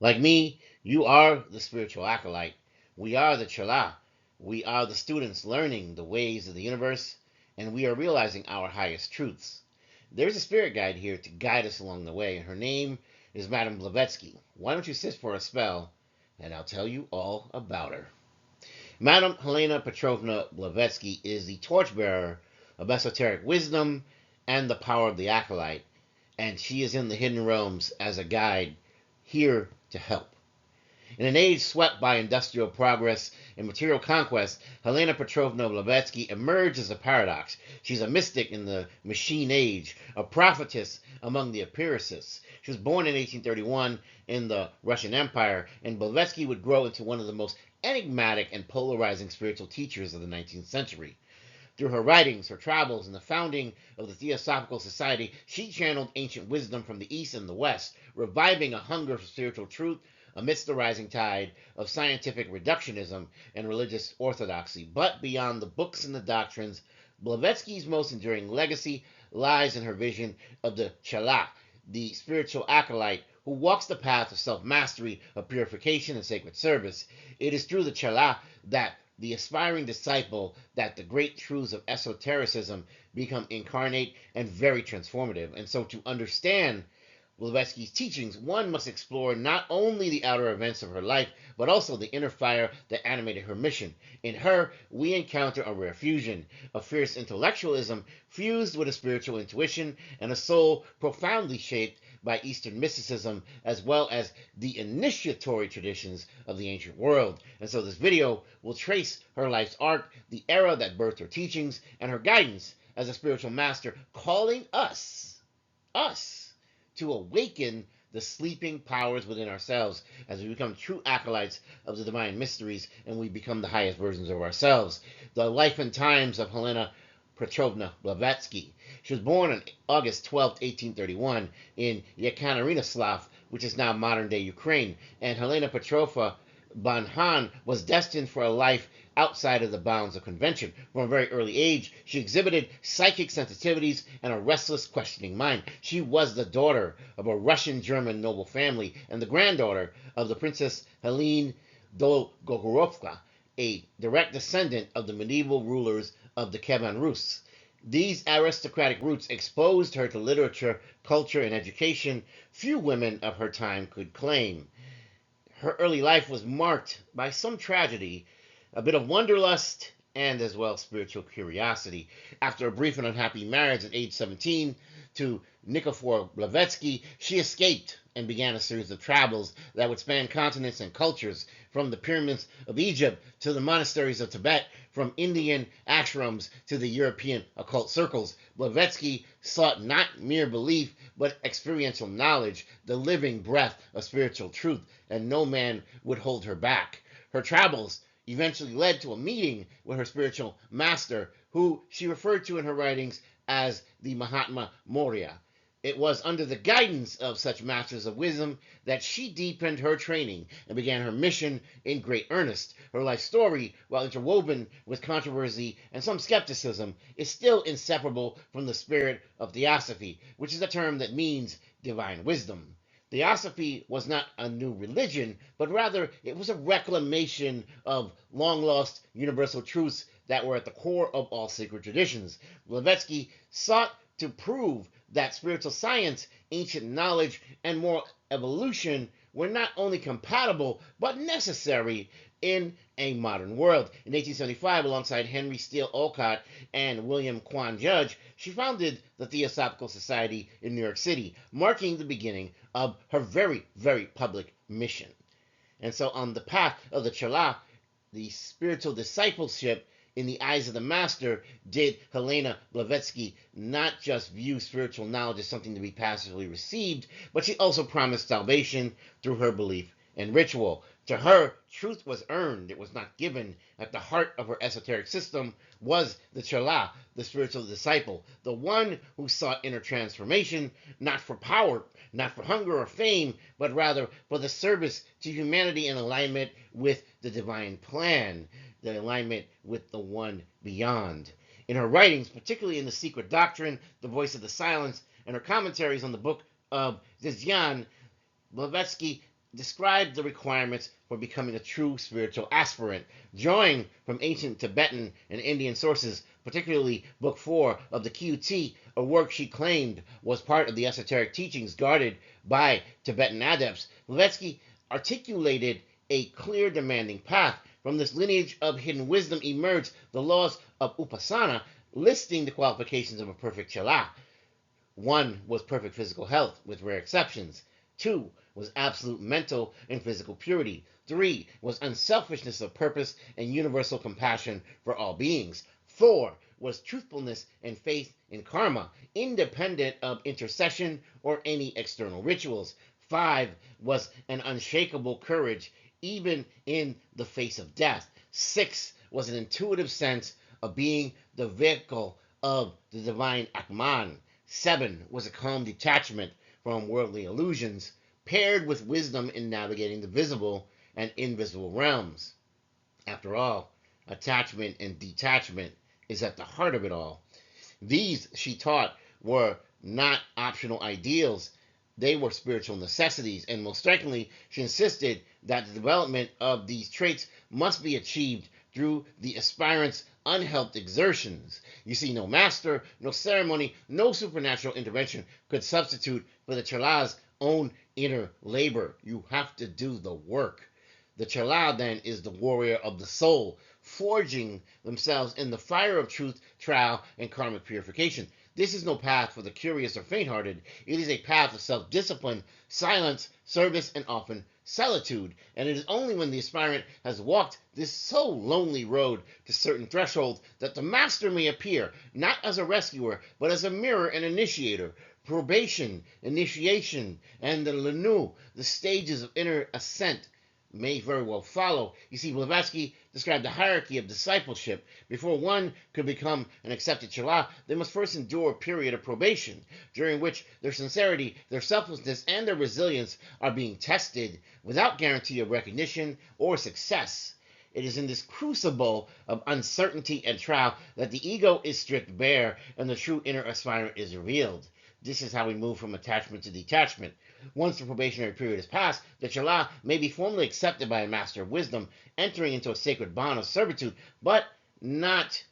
Like me, you are the spiritual acolyte. We are the chala. We are the students learning the ways of the universe, and we are realizing our highest truths. There's a spirit guide here to guide us along the way, and her name is Madame Blavatsky. Why don't you sit for a spell, and I'll tell you all about her. Madame Helena Petrovna Blavatsky is the torchbearer of esoteric wisdom and the power of the acolyte, and she is in the hidden realms as a guide, here to help. In an age swept by industrial progress and material conquest, Helena Petrovna Blavatsky emerged as a paradox. She's a mystic in the machine age, a prophetess among the empiricists. She was born in 1831 in the Russian Empire, and Blavatsky would grow into one of the most enigmatic and polarizing spiritual teachers of the 19th century. Through her writings, her travels, and the founding of the Theosophical Society, she channeled ancient wisdom from the East and the West, reviving a hunger for spiritual truth amidst the rising tide of scientific reductionism and religious orthodoxy. But beyond the books and the doctrines, Blavatsky's most enduring legacy lies in her vision of the chala, the spiritual acolyte who walks the path of self-mastery, of purification, and sacred service. It is through the chala that the aspiring disciple that the great truths of esotericism become incarnate and very transformative. And so to understand Blavatsky's teachings, one must explore not only the outer events of her life, but also the inner fire that animated her mission. In her, we encounter a rare fusion, a fierce intellectualism fused with a spiritual intuition and a soul profoundly shaped by Eastern mysticism, as well as the initiatory traditions of the ancient world. And so this video will trace her life's arc, the era that birthed her teachings, and her guidance as a spiritual master, calling us, to awaken the sleeping powers within ourselves as we become true acolytes of the divine mysteries and we become the highest versions of ourselves. The life and times of Helena Petrovna Blavatsky. She was born on August 12, 1831 in Yekaterinoslav, which is now modern-day Ukraine, and Helena Petrovna von Hahn was destined for a life outside of the bounds of convention. From a very early age, she exhibited psychic sensitivities and a restless, questioning mind. She was the daughter of a Russian-German noble family and the granddaughter of the Princess Helene Dolgorukova, a direct descendant of the medieval rulers of the Kievan Rus. These aristocratic roots exposed her to literature, culture, and education few women of her time could claim. Her early life was marked by some tragedy, a bit of wanderlust, and as well spiritual curiosity. After a brief and unhappy marriage at age 17 to Nikifor Blavatsky, she escaped and began a series of travels that would span continents and cultures, from the pyramids of Egypt to the monasteries of Tibet, from Indian ashrams to the European occult circles. Blavatsky sought not mere belief, but experiential knowledge, the living breath of spiritual truth, and no man would hold her back. Her travels eventually led to a meeting with her spiritual master, who she referred to in her writings as the Mahatma Maurya. It was under the guidance of such masters of wisdom that she deepened her training and began her mission in great earnest. Her life story, while interwoven with controversy and some skepticism, is still inseparable from the spirit of theosophy, which is a term that means divine wisdom. Theosophy was not a new religion, but rather it was a reclamation of long-lost universal truths that were at the core of all sacred traditions. Blavatsky sought to prove that spiritual science, ancient knowledge, and moral evolution were not only compatible, but necessary in a modern world. In 1875, alongside Henry Steele Olcott and William Quan Judge, she founded the Theosophical Society in New York City, marking the beginning of her very, very public mission. And so on the path of the chala, the spiritual discipleship, in the eyes of the master, did Helena Blavatsky not just view spiritual knowledge as something to be passively received, but she also promised salvation through her belief in ritual. To her, truth was earned, it was not given. At the heart of her esoteric system was the chala, the spiritual disciple, the one who sought inner transformation, not for power, not for hunger or fame, but rather for the service to humanity in alignment with the divine plan, the alignment with the one beyond. In her writings, particularly in The Secret Doctrine, The Voice of the Silence, and her commentaries on the book of Destined, Blavatsky described the requirements for becoming a true spiritual aspirant, drawing from ancient Tibetan and Indian sources, particularly Book 4 of the Kyuti, a work she claimed was part of the esoteric teachings guarded by Tibetan adepts. Blavatsky articulated a clear, demanding path. From this lineage of hidden wisdom emerged the laws of Upasana, listing the qualifications of a perfect Chala. 1 was perfect physical health, with rare exceptions. 2 was absolute mental and physical purity. 3 was unselfishness of purpose and universal compassion for all beings. 4 was truthfulness and faith in karma, independent of intercession or any external rituals. 5 was an unshakable courage, even in the face of death. 6 was an intuitive sense of being the vehicle of the divine Atman. 7 was a calm detachment from worldly illusions, paired with wisdom in navigating the visible and invisible realms. After all, attachment and detachment is at the heart of it all. These, she taught, were not optional ideals. They were spiritual necessities, and most strikingly, she insisted that the development of these traits must be achieved through the aspirant's unhelped exertions. You see, no master, no ceremony, no supernatural intervention could substitute for the Chala's own inner labor. You have to do the work. The Chala, then, is the warrior of the soul, forging themselves in the fire of truth, trial, and karmic purification. This is no path for the curious or faint-hearted. It is a path of self-discipline, silence, service, and often solitude. And it is only when the aspirant has walked this so lonely road to certain thresholds that the master may appear, not as a rescuer, but as a mirror and initiator. Probation, initiation, and the Lenu, the stages of inner ascent, may very well follow. You see, Blavatsky described the hierarchy of discipleship. Before one could become an accepted Chala, they must first endure a period of probation, during which their sincerity, their selflessness, and their resilience are being tested without guarantee of recognition or success. It is in this crucible of uncertainty and trial that the ego is stripped bare and the true inner aspirant is revealed. This is how we move from attachment to detachment. Once the probationary period is passed, the Chala may be formally accepted by a master of wisdom, entering into a sacred bond of servitude, but not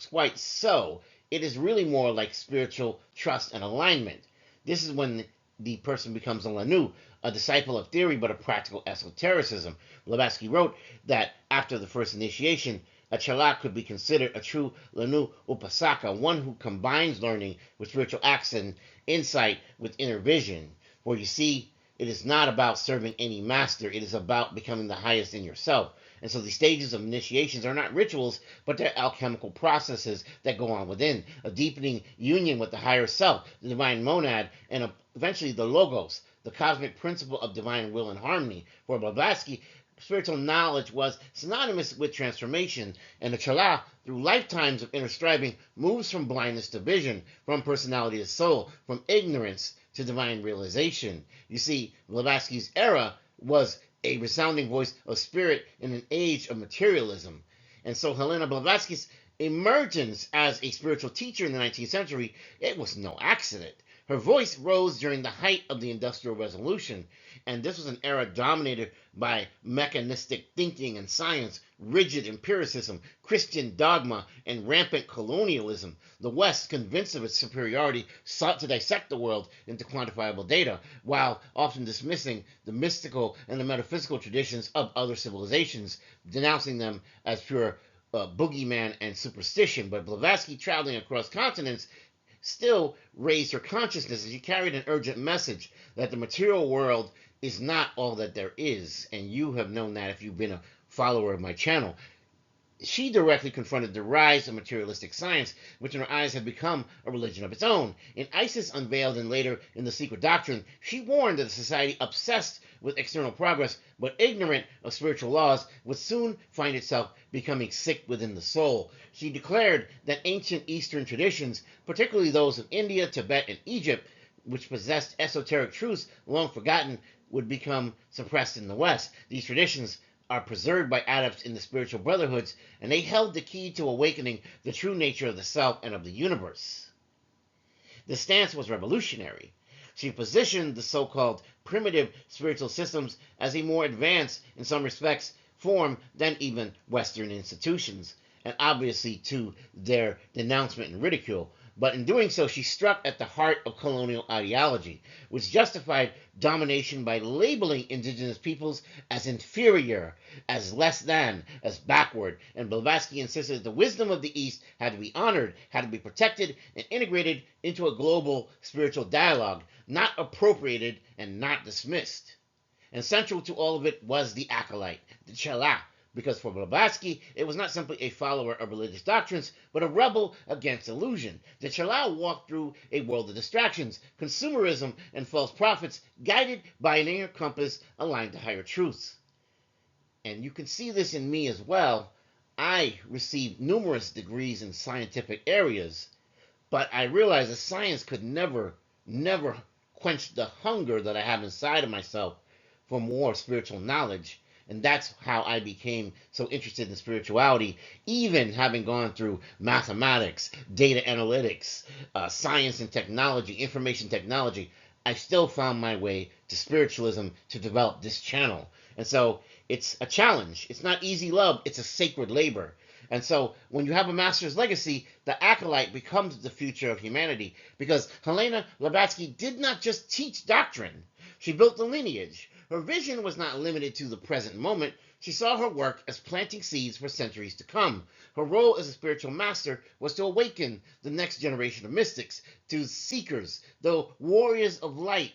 quite so. It is really more like spiritual trust and alignment. This is when the person becomes a Lanu, a disciple of theory but of practical esotericism. Blavatsky wrote that after the first initiation, a Chala could be considered a true Lanu Upasaka, one who combines learning with spiritual acts and insight with inner vision. For you see, it is not about serving any master, it is about becoming the highest in yourself. And so these stages of initiations are not rituals, but they're alchemical processes that go on within, a deepening union with the higher self, the divine monad, and eventually the logos, the cosmic principle of divine will and harmony. For Blavatsky, spiritual knowledge was synonymous with transformation, and the Chala, through lifetimes of inner striving, moves from blindness to vision, from personality to soul, from ignorance to divine realization. You see, Blavatsky's era was a resounding voice of spirit in an age of materialism. And so Helena Blavatsky's emergence as a spiritual teacher in the 19th century, it was no accident. Her voice rose during the height of the Industrial Revolution, and this was an era dominated by mechanistic thinking and science, rigid empiricism, Christian dogma, and rampant colonialism. The West, convinced of its superiority, sought to dissect the world into quantifiable data, while often dismissing the mystical and the metaphysical traditions of other civilizations, denouncing them as pure boogeyman and superstition. But Blavatsky, traveling across continents, still raised her consciousness, and she carried an urgent message that the material world is not all that there is, and you have known that if you've been a follower of my channel. She directly confronted the rise of materialistic science, which in her eyes had become a religion of its own. In Isis Unveiled and later in The Secret Doctrine, she warned that a society obsessed with external progress but ignorant of spiritual laws would soon find itself becoming sick within the soul. She declared that ancient Eastern traditions, particularly those of India, Tibet, and Egypt, which possessed esoteric truths long forgotten, would become suppressed in the West. These traditions are preserved by adepts in the spiritual brotherhoods, and they held the key to awakening the true nature of the self and of the universe. The stance was revolutionary. She positioned the so-called primitive spiritual systems as a more advanced, in some respects, form than even Western institutions, and obviously to their denouncement and ridicule. But in doing so, she struck at the heart of colonial ideology, which justified domination by labeling indigenous peoples as inferior, as less than, as backward. And Blavatsky insisted that the wisdom of the East had to be honored, had to be protected, and integrated into a global spiritual dialogue, not appropriated and not dismissed. And central to all of it was the acolyte, the chela, because for Blavatsky, it was not simply a follower of religious doctrines, but a rebel against illusion. The chela walked through a world of distractions, consumerism, and false prophets, guided by an inner compass aligned to higher truths. And you can see this in me as well. I received numerous degrees in scientific areas, but I realized that science could never quench the hunger that I have inside of myself for more spiritual knowledge. And that's how I became so interested in spirituality, even having gone through mathematics, data analytics, science and technology, information technology. I still found my way to spiritualism to develop this channel. And so it's a challenge. It's not easy love. It's a sacred labor. And so when you have a master's legacy, the acolyte becomes the future of humanity, because Helena Blavatsky did not just teach doctrine. She built the lineage. Her vision was not limited to the present moment. She saw her work as planting seeds for centuries to come. Her role as a spiritual master was to awaken the next generation of mystics, to seekers, the warriors of light,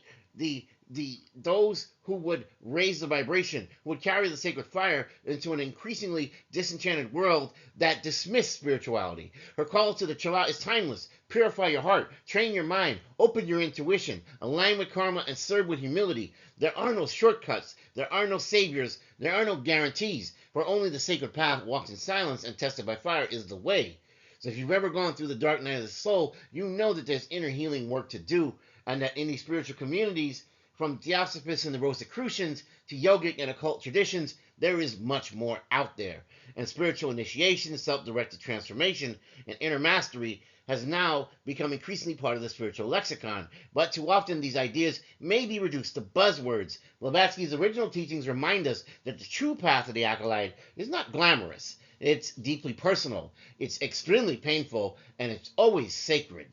those who would raise the vibration, who would carry the sacred fire into an increasingly disenchanted world that dismissed spirituality. Her call to the chela is timeless. Purify your heart, train your mind, open your intuition, align with karma, and serve with humility. There are no shortcuts, there are no saviors, there are no guarantees, for only the sacred path walked in silence and tested by fire is the way. So if you've ever gone through the dark night of the soul, you know that there's inner healing work to do, and that in these spiritual communities, from Theosophists and the Rosicrucians to yogic and occult traditions, there is much more out there. And spiritual initiation, self-directed transformation, and inner mastery has now become increasingly part of the spiritual lexicon. But too often these ideas may be reduced to buzzwords. Blavatsky's original teachings remind us that the true path of the acolyte is not glamorous. It's deeply personal, it's extremely painful, and it's always sacred.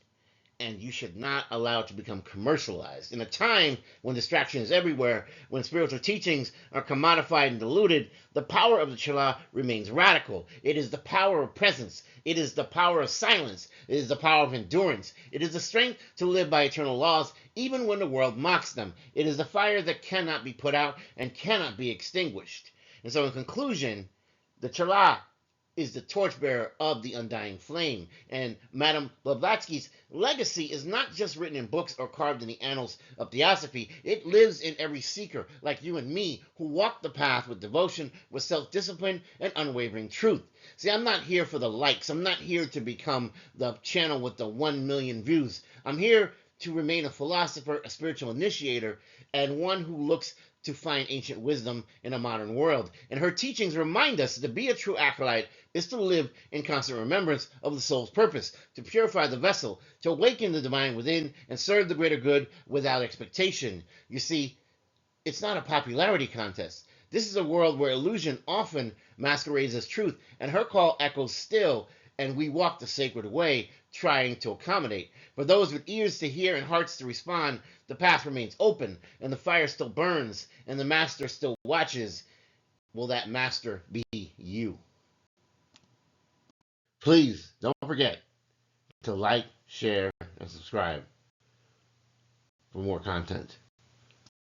And you should not allow it to become commercialized. In a time when distraction is everywhere, when spiritual teachings are commodified and diluted, the power of the chela remains radical. It is the power of presence. It is the power of silence. It is the power of endurance. It is the strength to live by eternal laws, even when the world mocks them. It is the fire that cannot be put out and cannot be extinguished. And so in conclusion, the chela is the torchbearer of the undying flame. And Madame Blavatsky's legacy is not just written in books or carved in the annals of theosophy. It lives in every seeker, like you and me, who walk the path with devotion, with self-discipline, and unwavering truth. See, I'm not here for the likes. I'm not here to become the channel with the 1 million views. I'm here to remain a philosopher, a spiritual initiator, and one who looks to find ancient wisdom in a modern world. And her teachings remind us that to be a true acolyte is to live in constant remembrance of the soul's purpose, to purify the vessel, to awaken the divine within, and serve the greater good without expectation. You see, it's not a popularity contest. This is a world where illusion often masquerades as truth, and her call echoes still, and we walk the sacred way, trying to accommodate. For those with ears to hear and hearts to respond, the path remains open, and the fire still burns, and the master still watches. Will that master be you? Please don't forget to like, share, and subscribe for more content.